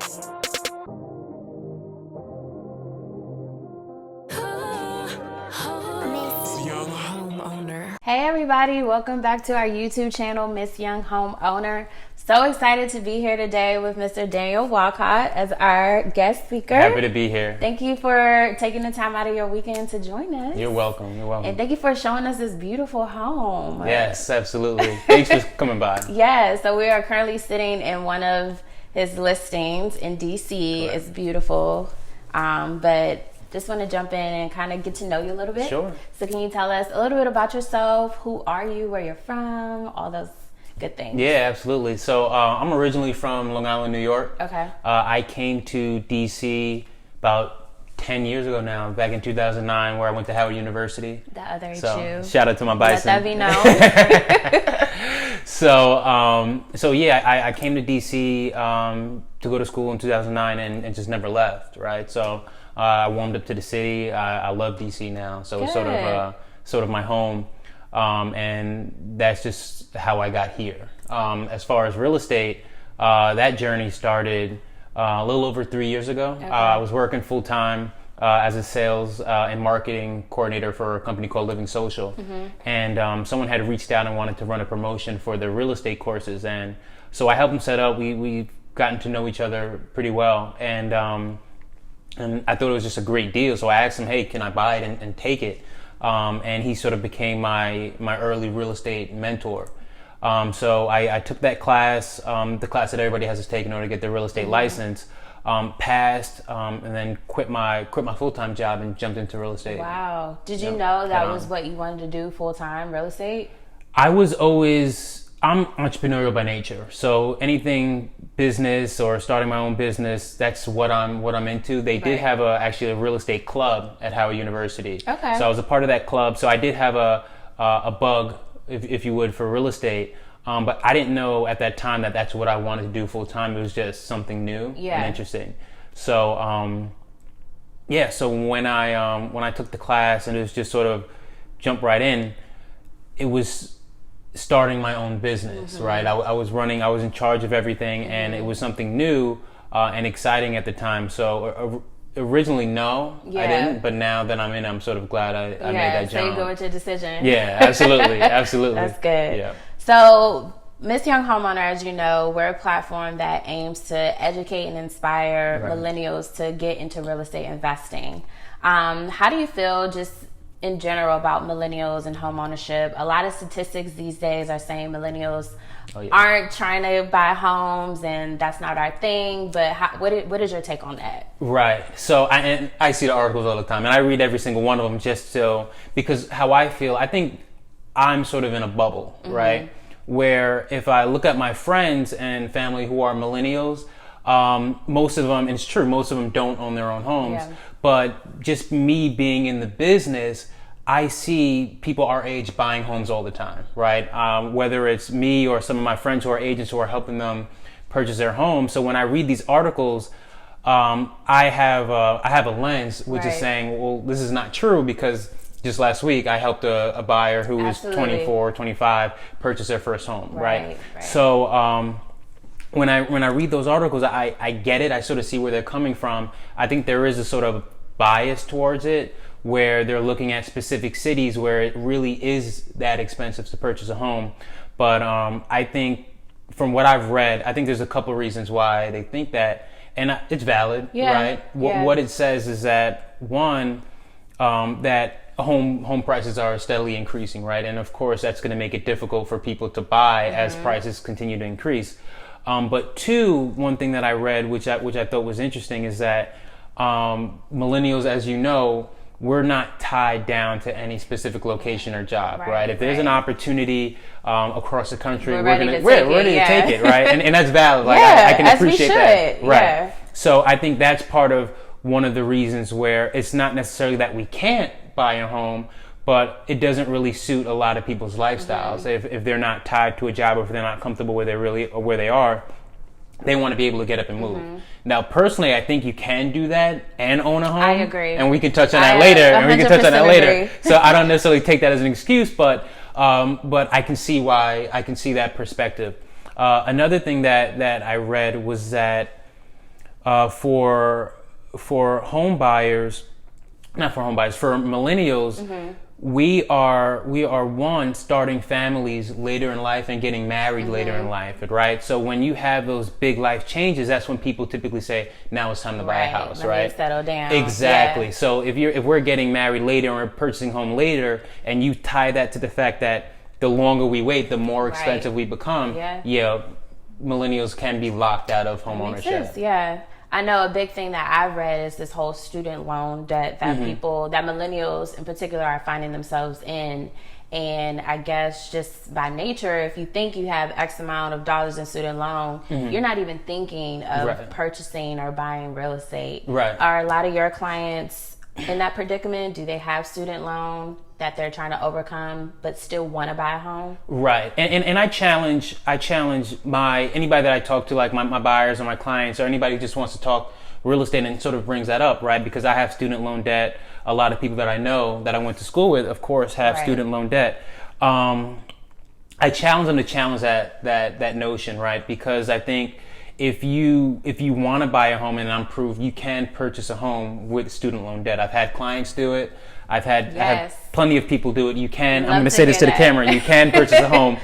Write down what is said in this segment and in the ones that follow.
Young Homeowner. Hey everybody, welcome back to our YouTube channel, Miss Young Homeowner. So excited to be here today with Mr. Daniel Walcott as our guest speaker. Happy to be here. Thank you for taking the time out of your weekend to join us. You're welcome. You're welcome. And thank you for showing us this beautiful home. Yes, absolutely. Thanks for coming by. Yeah, so we are currently sitting in one of his listings in DC. Correct. It's beautiful, but just want to jump in and kind of get to know you a little bit. Sure. So can you tell us a little bit about yourself? Who are you? Where you're from? All those good things. Yeah, absolutely. So I'm originally from Long Island, New York. Okay. I came to DC about 10 years ago now, back in 2009, where I went to Howard University. The other So two. shout out to my bison. Let that be known. So yeah, I came to DC to go to school in 2009 and just never left, right? So I warmed up to the city. I love DC now, so it's sort of my home, and that's just how I got here. As far as real estate, that journey started a little over 3 years ago. Okay. I was working full time as a sales and marketing coordinator for a company called Living Social, and someone had reached out and wanted to run a promotion for their real estate courses, and so I helped them set up. We've gotten to know each other pretty well, and I thought it was just a great deal. So I asked him, hey, can I buy it and take it? And he sort of became my early real estate mentor. So I took that class, the class that everybody has to take in order to get their real estate license, passed, and then quit my full-time job and jumped into real estate. Wow. Did you know that was what you wanted to do full-time, real estate? I'm entrepreneurial by nature, so anything business or starting my own business, that's what I'm into. They did have actually a real estate club at Howard University. Okay. So I was a part of that club. So I did have a bug, if you would, for real estate. But I didn't know at that time that that's what I wanted to do full time. It was just something new and interesting. So so when I took the class and it was just sort of jump right in, it was starting my own business, right? I was in charge of everything, and it was something new and exciting at the time. So originally, no, I didn't, but now that I'm in, I'm sort of glad I made that jump. So you go with your decision. Yeah, absolutely, absolutely. That's good. Yeah. So Miss Young Homeowner, as you know, we're a platform that aims to educate and inspire millennials to get into real estate investing. How do you feel just in general about millennials and home ownership? A lot of statistics these days are saying millennials aren't trying to buy homes, and that's not our thing. But what is your take on that? Right. So I see the articles all the time, and I read every single one of them because how I feel, I think I'm sort of in a bubble, right? Where if I look at my friends and family who are millennials, most of them, and it's true, most of them don't own their own homes. Yeah. But just me being in the business, I see people our age buying homes all the time, right? Whether it's me or some of my friends who are agents who are helping them purchase their home. So when I read these articles, I have a lens which is saying, well, this is not true, because just last week I helped a buyer who was 24, 25 purchase their first home, right? So when I read those articles, I get it. I sort of see where they're coming from. I think there is a sort of bias towards it, where they're looking at specific cities where it really is that expensive to purchase a home. But I think from what I've read, I think there's a couple of reasons why they think that, and it's valid, right? What it says is that, one, that home prices are steadily increasing, right? And of course, that's going to make it difficult for people to buy as prices continue to increase. But two, one thing that I read, which I thought was interesting, is that millennials, as you know, we're not tied down to any specific location or job, right? If there's an opportunity across the country, we're ready to take it, right? And that's valid. Like I can appreciate that, right? Yeah. So I think that's part of one of the reasons where it's not necessarily that we can't buy a home, but it doesn't really suit a lot of people's lifestyles. If they're not tied to a job, or if they're not comfortable where they are, they want to be able to get up and move. Now, personally, I think you can do that and own a home. I agree. And we can touch on that later. So I don't necessarily take that as an excuse, but I can see why. I can see that perspective. Another thing that I read was that for home buyers, not for home buyers, for millennials, we are starting families later in life and getting married later in life, right? So when you have those big life changes, that's when people typically say, now it's time to buy a house, right? Settle down. Exactly. Yeah. So if we're getting married later and we're purchasing home later, and you tie that to the fact that the longer we wait, the more expensive we become, millennials can be locked out of home ownership. Yeah. I know a big thing that I've read is this whole student loan debt that that millennials in particular are finding themselves in. And I guess just by nature, if you think you have X amount of dollars in student loan, you're not even thinking of purchasing or buying real estate. Right. Are a lot of your clients in that predicament? Do they have student loan that they're trying to overcome but still want to buy a home? Right. And I challenge anybody that I talk to, like my buyers or my clients or anybody who just wants to talk real estate and sort of brings that up, right? Because I have student loan debt. A lot of people that I know that I went to school with, of course, have student loan debt. I challenge them to challenge that notion, right? Because I think if you want to buy a home, and I'm proof, you can purchase a home with student loan debt. I've had clients do it. I have plenty of people do it. You can. I'm going to say this to the camera. You can purchase a home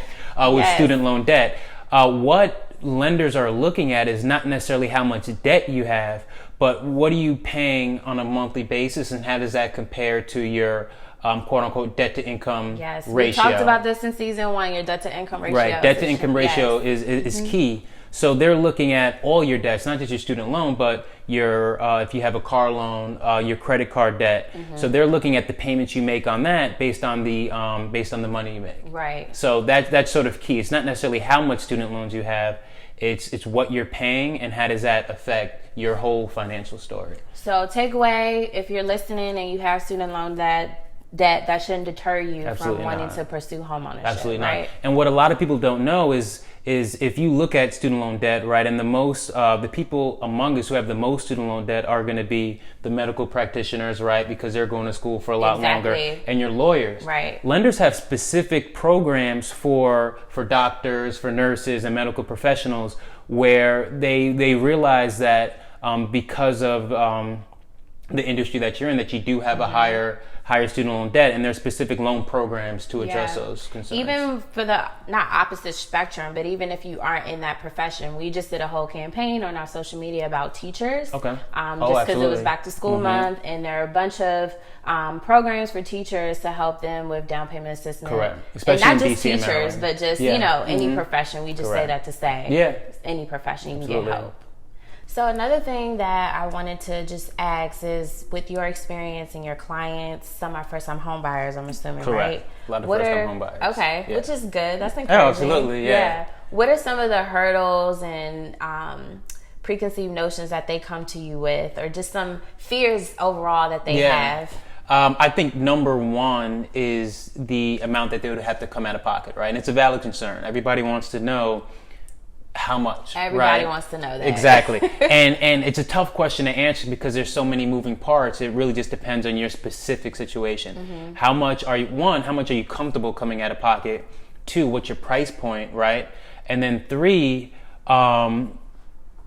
with student loan debt. What lenders are looking at is not necessarily how much debt you have, but what are you paying on a monthly basis, and how does that compare to your quote unquote debt to income ratio? We talked about this in season 1. Your debt to income ratio. Right. Debt to income ratio is key. So they're looking at all your debts, not just your student loan, but your if you have a car loan, your credit card debt. So they're looking at the payments you make on that based on the money you make. Right. So that's sort of key. It's not necessarily how much student loans you have. It's what you're paying and how does that affect your whole financial story. So takeaway: if you're listening and you have student loan debt, that shouldn't deter you from wanting to pursue homeownership. Absolutely right? not. And what a lot of people don't know is if you look at student loan debt, right, and the people among us who have the most student loan debt are going to be the medical practitioners, right, because they're going to school for a lot longer, and your lawyers. Right. Lenders have specific programs for doctors, for nurses, and medical professionals where they realize that because of the industry that you're in, that you do have a higher student loan debt, and there's specific loan programs to address those concerns. Even for the not opposite spectrum, but even if you aren't in that profession, we just did a whole campaign on our social media about teachers. Okay. Just because it was back to school month, and there are a bunch of programs for teachers to help them with down payment assistance. Correct. Especially and not in just DC and teachers, Maryland. but just any profession. We just say that to say any profession you can get help. So another thing that I wanted to just ask is, with your experience and your clients, some are first-time home buyers, I'm assuming, right? A lot of first-time home buyers. Okay, which is good. That's encouraging. Oh, absolutely, yeah. What are some of the hurdles and preconceived notions that they come to you with, or just some fears overall that they have? I think number one is the amount that they would have to come out of pocket, right? And it's a valid concern. Everybody wants to know how much. Everybody wants to know that. Exactly. and it's a tough question to answer because there's so many moving parts. It really just depends on your specific situation. How much are you comfortable coming out of pocket? 2, what's your price point, right? And then 3,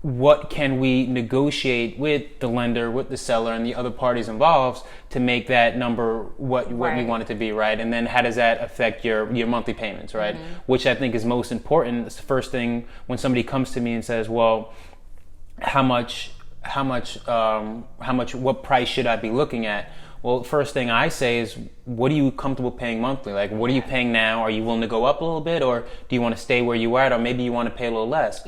what can we negotiate with the lender, with the seller, and the other parties involved to make that number what we want it to be, right? And then how does that affect your monthly payments, right? Which I think is most important. It's the first thing when somebody comes to me and says, well, what price should I be looking at? Well, first thing I say is, what are you comfortable paying monthly? Like, what are you paying now? Are you willing to go up a little bit, or do you want to stay where you are at, or maybe you want to pay a little less?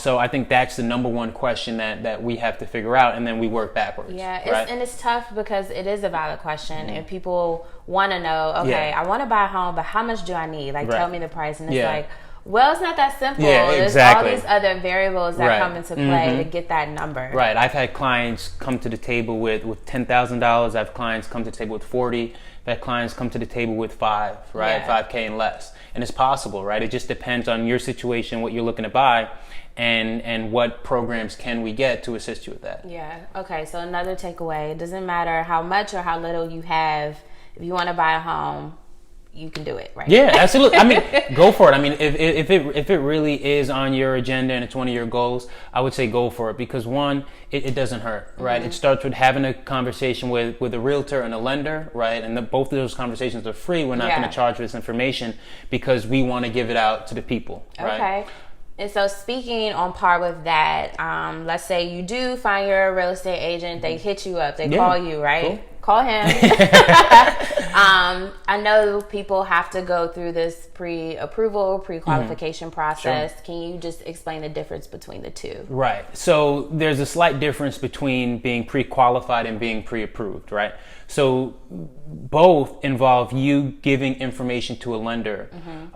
So I think that's the number one question that we have to figure out, and then we work backwards. And it's tough because it is a valid question, and people want to know, I want to buy a home, but how much do I need? Like, tell me the price, and it's like, well, it's not that simple. There's all these other variables that come into play to get that number. Right. I've had clients come to the table with $10,000. I've had clients come to the table with 40. I've had clients come to the table with 5, right? 5K and less. And it's possible, right? It just depends on your situation, what you're looking to buy, and what programs can we get to assist you with that. Okay, so another takeaway, it doesn't matter how much or how little you have. If you want to buy a home, you can do it, right? Yeah, absolutely. I mean, go for it. I mean, if it really is on your agenda and it's one of your goals, I would say go for it, because one, it doesn't hurt, right? It starts with having a conversation with a realtor and a lender, right? And both of those conversations are free. We're not going to charge for this information because we want to give it out to the people, right? Okay. And so speaking on par with that, let's say you do find your real estate agent, they hit you up, they call you, right? Cool. Call him. I know people have to go through this pre-approval, pre-qualification process. Sure. Can you just explain the difference between the two? Right. So there's a slight difference between being pre-qualified and being pre-approved, right? So both involve you giving information to a lender.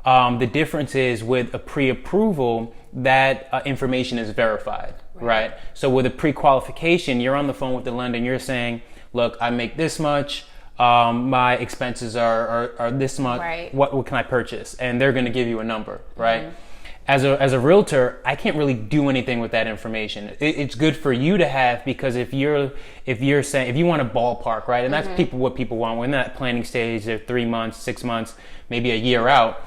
The difference is with a pre-approval, that information is verified, right? So with a pre-qualification, you're on the phone with the lender and you're saying, look, I make this much, my expenses are this much, what can I purchase? And they're going to give you a number, right? As a realtor, I can't really do anything with that information. It's good for you to have, because if you want a ballpark, right? And that's what people want. We're in that planning stage, they're 3 months, 6 months, maybe a year out.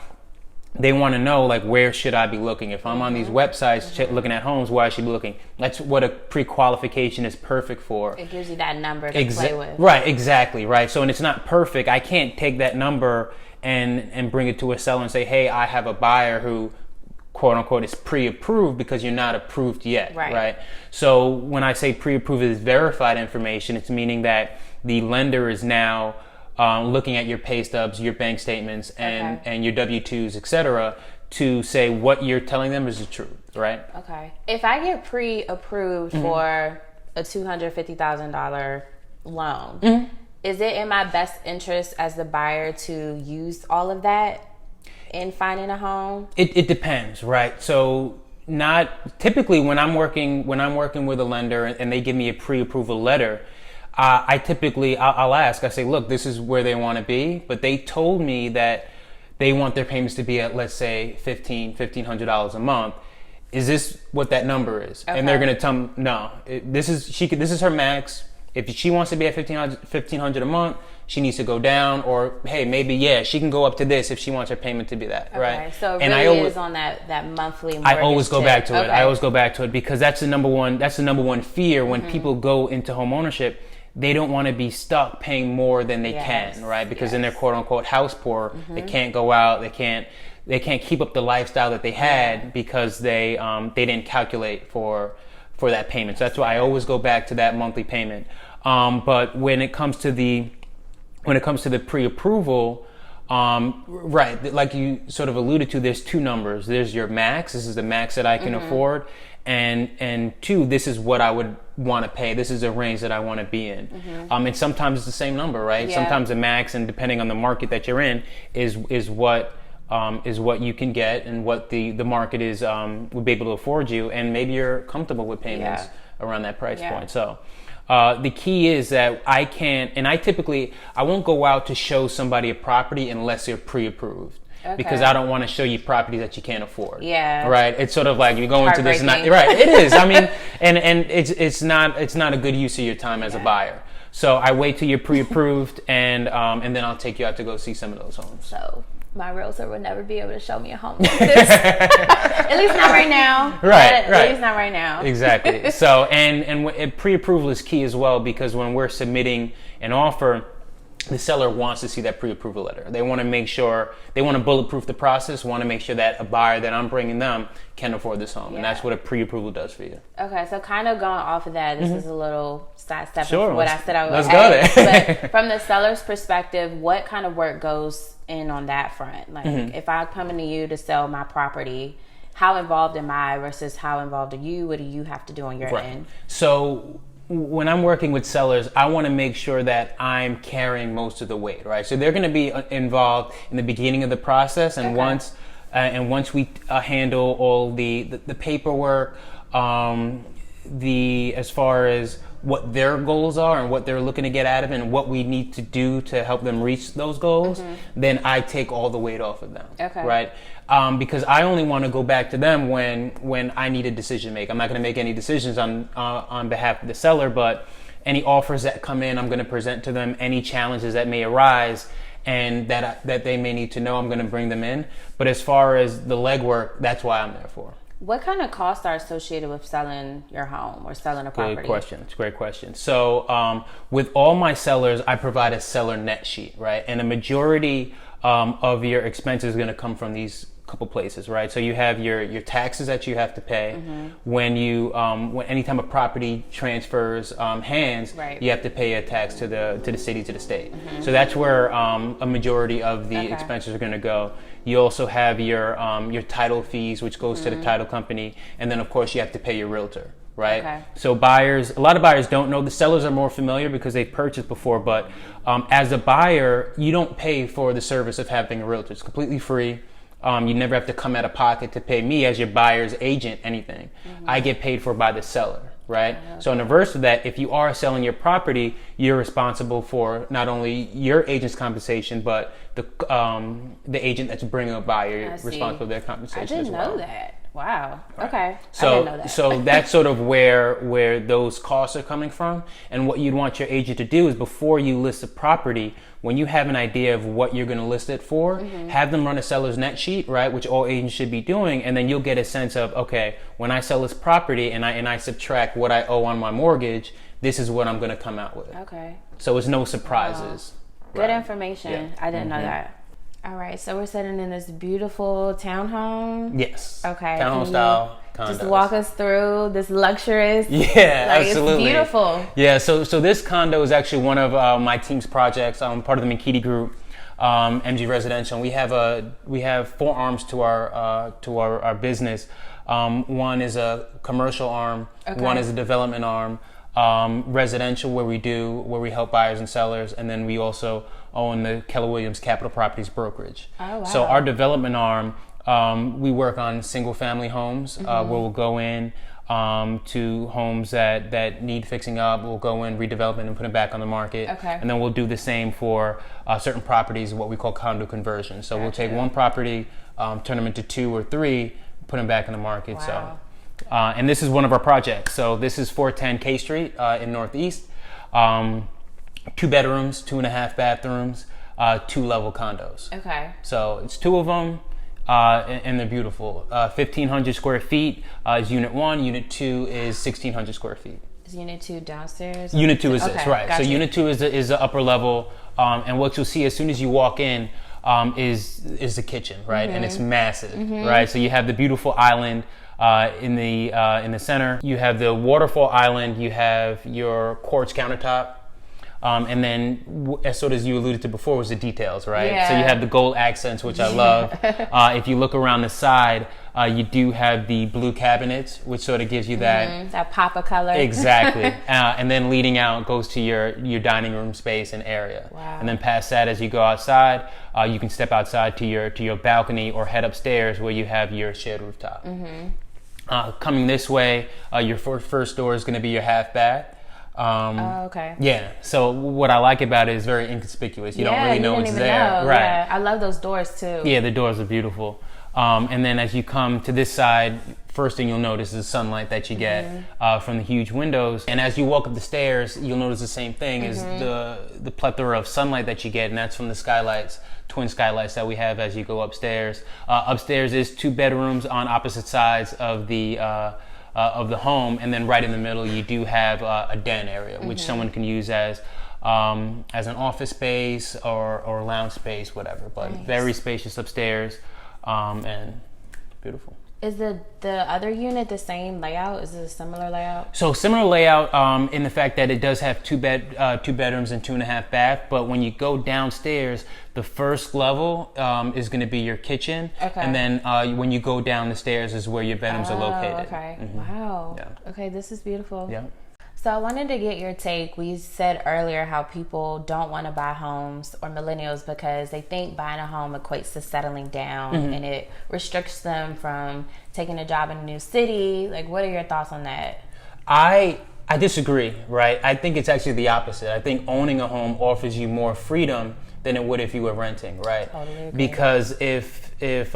They want to know, like, where should I be looking? If I'm on these websites looking at homes, where I should be looking. That's what a pre-qualification is perfect for. It gives you that number to play with. Right, exactly, right. So, and it's not perfect. I can't take that number and bring it to a seller and say, hey, I have a buyer who, quote unquote, is pre-approved, because you're not approved yet, right? So when I say pre-approved is verified information, it's meaning that the lender is now looking at your pay stubs, your bank statements, and your W-2s, etc., to say what you're telling them is the truth, right? Okay. If I get pre-approved for a $250,000 loan, is it in my best interest as the buyer to use all of that in finding a home? It depends, right? So not typically when I'm working with a lender and they give me a pre-approval letter, I'll ask, I say, look, this is where they want to be, but they told me that they want their payments to be at, let's say, $1,500 a month. Is this what that number is? And they're going to tell me, no, this is her max. If she wants to be at $1,500 a month, she needs to go down, or hey, maybe she can go up to this if she wants her payment to be that, right? So it really is on that monthly mortgage. I always go back to it. I always go back to it, because that's the number one fear when people go into home ownership. They don't want to be stuck paying more than they can, right? Because then they're quote unquote house poor. They can't go out. They can't keep up the lifestyle that they had because they didn't calculate for that payment. So that's why I always go back to that monthly payment. But when it comes to the pre-approval, right, like you sort of alluded to, there's two numbers. There's your max. This is the max that I can afford. And two, this is what I would want to pay. This is a range that I want to be in. And sometimes it's the same number, right? Sometimes the max, and depending on the market that you're in, is what you can get and what the market would be able to afford you, and maybe you're comfortable with payments around that price point. So the key is that I won't go out to show somebody a property unless they're pre-approved. Because I don't want to show you properties that you can't afford. Right. It's sort of like you go into this and right. It is. I mean, and it's not a good use of your time as a buyer. So I wait till you're pre-approved, and then I'll take you out to go see some of those homes. So my realtor would never be able to show me a home like this. At least not right now. Right. At least not right now. Exactly. So and pre-approval is key as well, because when we're submitting an offer, the seller wants to see that pre-approval letter. They want to make sure, they want to bulletproof the process, want to make sure that a buyer that I'm bringing them can afford this home. And that's what a pre-approval does for you. Okay, so kind of going off of that, this is a little sidestep from what I said I would Let's go there. But from the seller's perspective, what kind of work goes in on that front? Like, if I'm coming to you to sell my property, how involved am I versus how involved are you? What do you have to do on your end? So when I'm working with sellers, I want to make sure that I'm carrying most of the weight, right? So they're going to be involved in the beginning of the process, and once we handle all the paperwork, as far as what their goals are and what they're looking to get out of it and what we need to do to help them reach those goals, then I take all the weight off of them, right? Because I only want to go back to them when I need a decision to make. I'm not going to make any decisions on behalf of the seller, but any offers that come in, I'm going to present to them any challenges that may arise, and that they may need to know, I'm going to bring them in. But as far as the legwork, that's why I'm there for. What kind of costs are associated with selling your home or selling a property? Good question. It's a great question. So with all my sellers, I provide a seller net sheet, right? And a majority of your expenses is going to come from these couple places, right? So you have your taxes that you have to pay when anytime a property transfers hands, you have to pay a tax to the city, to the state. So that's where a majority of the expenses are going to go. You also have your title fees, which goes to the title company, and then of course you have to pay your realtor. Right. Okay. So a lot of buyers don't know. The sellers are more familiar because they've purchased before. But as a buyer, you don't pay for the service of having a realtor. It's completely free. You never have to come out of pocket to pay me as your buyer's agent anything. I get paid for by the seller, right? Okay. So in the reverse of that, if you are selling your property, you're responsible for not only your agent's compensation, but the agent that's bringing a buyer, you're responsible for their compensation as well. I didn't know that. Wow. Right. Okay. So, I didn't know that. So that's sort of where those costs are coming from. And what you'd want your agent to do is before you list a property, when you have an idea of what you're going to list it for, have them run a seller's net sheet, right, which all agents should be doing, and then you'll get a sense of, okay, when I sell this property and I subtract what I owe on my mortgage, this is what I'm going to come out with. Okay. So it's no surprises. Wow. Good information. Yeah. I didn't know that. All right, so we're sitting in this beautiful townhome. Yes. Okay. Townhome style condos. Just walk us through this luxurious. Yeah, absolutely. It's beautiful. Yeah. So this condo is actually one of my team's projects. I'm part of the McKinney Group, MG Residential. And we have 4 arms to our business. One is a commercial arm. Okay. One is a development arm. Residential where we help buyers and sellers, and then we also own the Keller Williams Capital Properties brokerage. Oh, wow. So our development arm, we work on single family homes where we'll go in to homes that need fixing up. We'll go in, redevelop it, and put it back on the market. Okay. And then we'll do the same for certain properties, what we call condo conversion. So we'll take one property, turn them into 2 or 3, put them back on the market. Wow. So, and this is one of our projects. So this is 410 K Street in Northeast. 2 bedrooms, 2.5 bathrooms, 2-level condos. Okay. So it's 2 of them, and they're beautiful. 1,500 square feet is Unit 1. Unit 2 is 1,600 square feet. Is Unit 2 downstairs? Unit 2 is this, right. Gotcha. So Unit 2 is the upper level, and what you'll see as soon as you walk in is the kitchen, right? And it's massive, right? So you have the beautiful island in the center. You have the waterfall island. You have your quartz countertop. And then, as sort of you alluded to before, was the details, right? Yeah. So you have the gold accents, which I love. If you look around the side, you do have the blue cabinets, which sort of gives you that pop of color. Exactly. And then leading out goes to your dining room space and area. Wow. And then past that, as you go outside, you can step outside to your balcony or head upstairs where you have your shared rooftop. Coming this way, your first door is going to be your half bath. Okay. Yeah. So what I like about it is very inconspicuous. You don't really know it's there. Know. Right. Yeah. I love those doors too. Yeah, the doors are beautiful. And then as you come to this side, first thing you'll notice is the sunlight that you get from the huge windows. And as you walk up the stairs, you'll notice the same thing is the plethora of sunlight that you get, and that's from the skylights, twin skylights that we have as you go upstairs. Upstairs is 2 bedrooms on opposite sides of the home, and then right in the middle you do have a den area, which someone can use as an office space or lounge space, whatever. But very spacious upstairs, and beautiful. Is the other unit the same layout? Is it a similar layout? So similar layout in the fact that it does have 2 bedrooms and 2.5 bath. But when you go downstairs, the first level is going to be your kitchen, and then when you go down the stairs is where your bedrooms are located. Okay. Wow. Yeah. Okay, this is beautiful. Yeah. So I wanted to get your take. We said earlier how people don't want to buy homes, or millennials, because they think buying a home equates to settling down and it restricts them from taking a job in a new city. Like, what are your thoughts on that? I disagree, right? I think it's actually the opposite. I think owning a home offers you more freedom than it would if you were renting, right? Totally agree. Because if it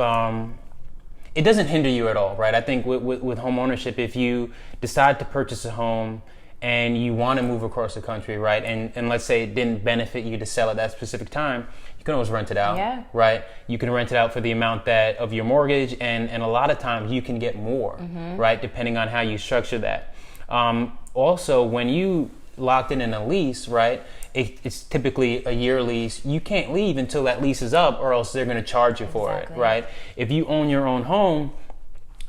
doesn't hinder you at all, right? I think with home ownership, if you decide to purchase a home and you want to move across the country, right? And let's say it didn't benefit you to sell at that specific time, you can always rent it out, right? You can rent it out for the amount that of your mortgage, and a lot of times you can get more, right? Depending on how you structure that. Also, when you locked in a lease, right? It's typically a year lease. You can't leave until that lease is up, or else they're going to charge you for it, right? If you own your own home,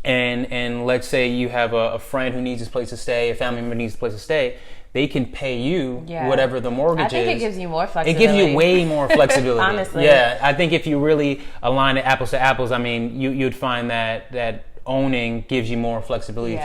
and let's say you have a friend who needs a place to stay, a family member needs a place to stay, they can pay you whatever the mortgage is. I think it gives you more flexibility. It gives you way more flexibility. Honestly. Yeah, I think if you really align it apples to apples, I mean, you'd find that owning gives you more flexibility,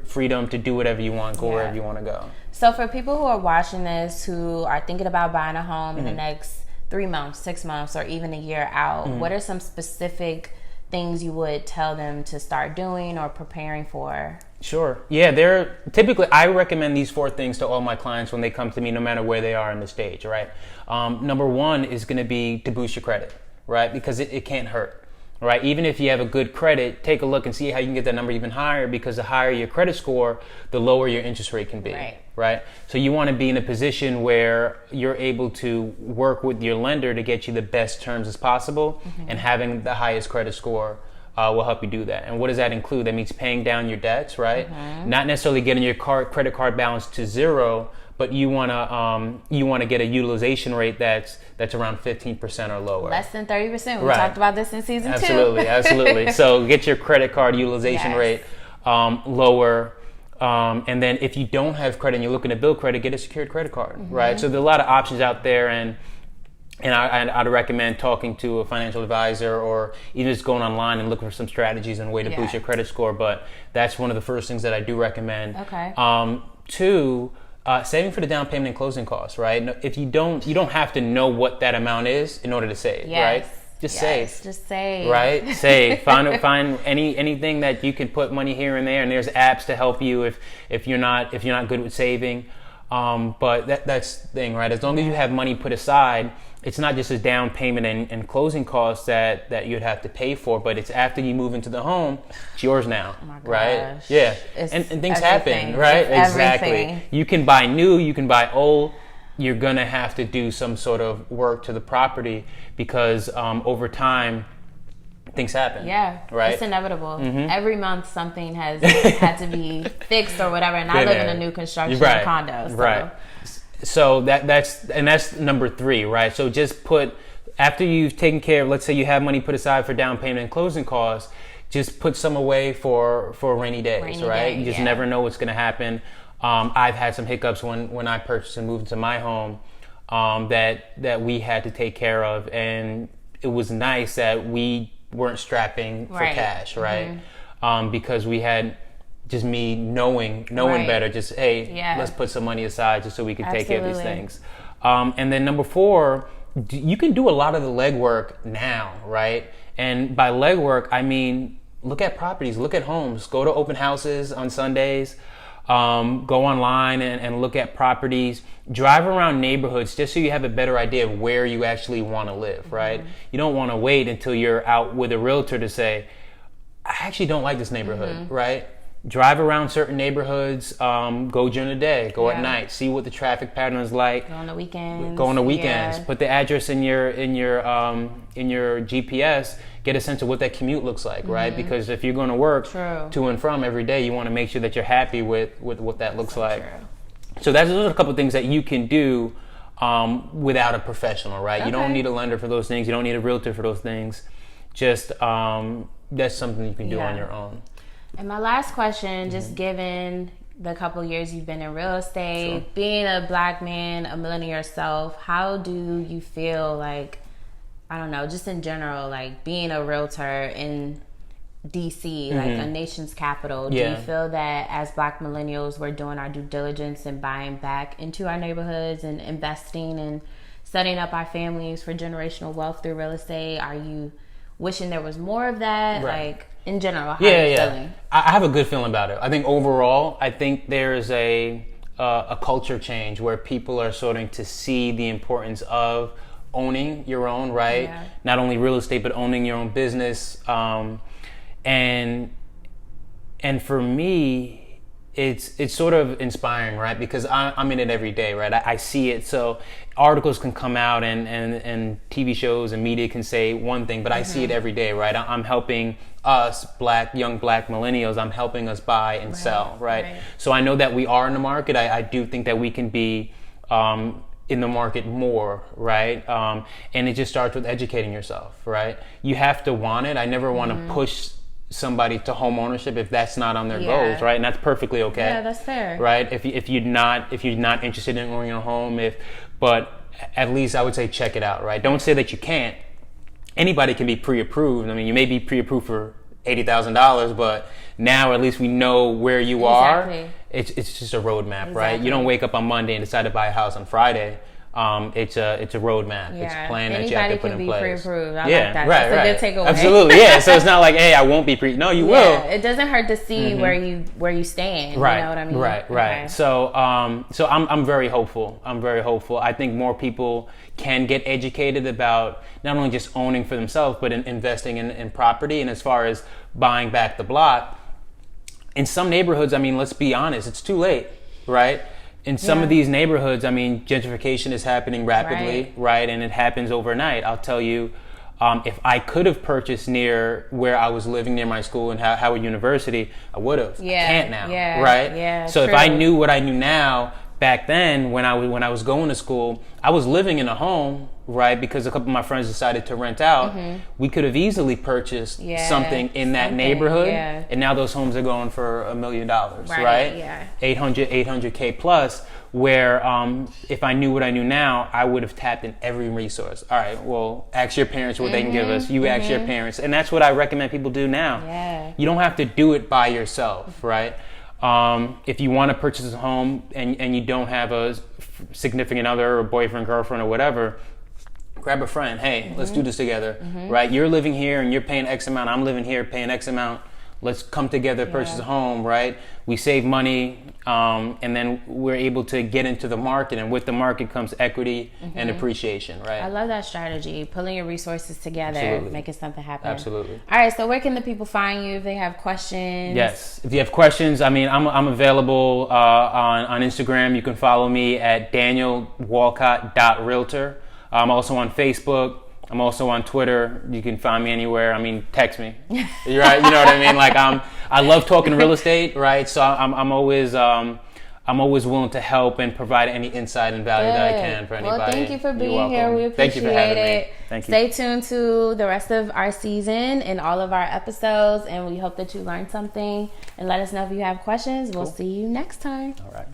freedom to do whatever you want, go wherever you want to go. So for people who are watching this, who are thinking about buying a home in the next 3 months, 6 months, or even a year out, what are some specific things you would tell them to start doing or preparing for? Sure. Yeah, typically I recommend these 4 things to all my clients when they come to me, no matter where they are in the stage, right? Number 1 is going to be to boost your credit, right? Because it can't hurt. Right, even if you have a good credit, take a look and see how you can get that number even higher, because the higher your credit score, the lower your interest rate can be. Right? So you want to be in a position where you're able to work with your lender to get you the best terms as possible, and having the highest credit score will help you do that. And what does that include? That means paying down your debts, right? Not necessarily getting your credit card balance to zero, but you want to get a utilization rate that's around 15% or lower. Less than 30%. We talked about this in season 2. Absolutely. So get your credit card utilization rate lower. And then if you don't have credit and you're looking to build credit, get a secured credit card, right? So there are a lot of options out there, and I'd recommend talking to a financial advisor, or even just going online and looking for some strategies and a way to boost your credit score. But that's one of the first things that I do recommend. 2, saving for the down payment and closing costs, right? If you don't have to know what that amount is in order to save, right? Just save, right? Save. Find anything that you can put money here and there, and there's apps to help you if you're not good with saving. But that's the thing, right? As long as you have money put aside, it's not just a down payment and closing costs that you'd have to pay for, but it's after you move into the home, it's yours now, right? Yeah, and things happen, right? Exactly. You can buy new, you can buy old. You're gonna have to do some sort of work to the property, because over time, things happen. Yeah, right. It's inevitable. Every month something has had to be fixed or whatever, and I live in a new construction condo. Right. So that's number 3, right? So just after you've taken care of, let's say you have money put aside for down payment and closing costs, just put some away for rainy days, right? You just never know what's going to happen. I've had some hiccups when I purchased and moved into my home that we had to take care of, and it was nice that we weren't strapping for cash, right? Because we had just me knowing better, just, let's put some money aside just so we can take care of these things. And then number 4, you can do a lot of the legwork now, right? And by legwork, I mean, look at properties, look at homes, go to open houses on Sundays, go online and look at properties, drive around neighborhoods just so you have a better idea of where you actually want to live, right? You don't want to wait until you're out with a realtor to say, I actually don't like this neighborhood, right? Drive around certain neighborhoods, go during the day, go at night, see what the traffic pattern is like. Go on the weekends. Put the address in your GPS. Get a sense of what that commute looks like, right? Because if you're going to work to and from every day, you want to make sure that you're happy with what that looks like. So those are a couple of things that you can do without a professional, right? You don't need a lender for those things. You don't need a realtor for those things. Just that's something you can do on your own. And my last question, just given the couple years you've been in real estate, being a Black man, a millennial yourself, how do you feel like, I don't know, just in general, like being a realtor in DC, like a nation's capital, do you feel that as Black millennials we're doing our due diligence and buying back into our neighborhoods and investing and setting up our families for generational wealth through real estate? Are you wishing there was more of that? Like, in general, how are you feeling? I have a good feeling about it. I think overall, there's a culture change where people are starting to see the importance of owning your own, right? Yeah. Not only real estate, but owning your own business. And for me, it's sort of inspiring, right? Because I'm in it every day, right? I see it. So articles can come out and TV shows and media can say one thing, but I see it every day, right? I'm helping us young black millennials. I'm helping us buy and sell, right? So I know that we are in the market. I do think that we can be in the market more, right? And it just starts with educating yourself, right? You have to want it. I never want to push somebody to home ownership if that's not on their goals, right? And that's perfectly okay. Yeah, that's fair. Right? If you're not interested in owning a home, but at least I would say check it out, right? Don't say that you can't. Anybody can be pre-approved. I mean, you may be pre-approved for $80,000, but now at least we know where you are. It's just a roadmap, right? You don't wake up on Monday and decide to buy a house on Friday. It's a roadmap. It's a plan that you have to put in place. Anybody can be pre-approved. I like that. Right, That's a good takeaway. Absolutely, yeah. So it's not like, hey, I won't be No, you will. It doesn't hurt to see where you stand. Right. You know what I mean? Right. Okay. So I'm very hopeful. I think more people can get educated about not only just owning for themselves, but in investing in property. And as far as buying back the block, in some neighborhoods, I mean, let's be honest, it's too late, right? In some of these neighborhoods, I mean, gentrification is happening rapidly, right? And it happens overnight. I'll tell you, if I could have purchased near where I was living near my school in Howard University, I would have. I can't now, right? Yeah, so if I knew what I knew now, back then when I was going to school, I was living in a home, right? Because a couple of my friends decided to rent out. We could have easily purchased something in that neighborhood, and now those homes are going for $1 million, right? Yeah. 800K plus. Where if I knew what I knew now, I would have tapped in every resource. All right, well, ask your parents what they can give us. You ask your parents, and that's what I recommend people do now. Yeah. You don't have to do it by yourself, right? If you want to purchase a home and you don't have a significant other or boyfriend, girlfriend, or whatever, grab a friend. Hey, let's do this together, right? You're living here and you're paying X amount. I'm living here paying X amount. Let's come together, purchase a home, right? We save money, and then we're able to get into the market. And with the market comes equity and appreciation, right? I love that strategy. Pulling your resources together, making something happen. Absolutely. All right, so where can the people find you if they have questions? Yes, if you have questions, I mean, I'm available on Instagram. You can follow me at danielwalcott.realtor. I'm also on Facebook. I'm also on Twitter. You can find me anywhere. I mean, text me. You're right. You know what I mean? Like I love talking real estate, right? So I'm always willing to help and provide any insight and value that I can for anybody. Well, thank you for being here. We appreciate Thank you for having it. Me. Thank you. Stay tuned to the rest of our season and all of our episodes, and we hope that you learned something. And let us know if you have questions. We'll see you next time. All right.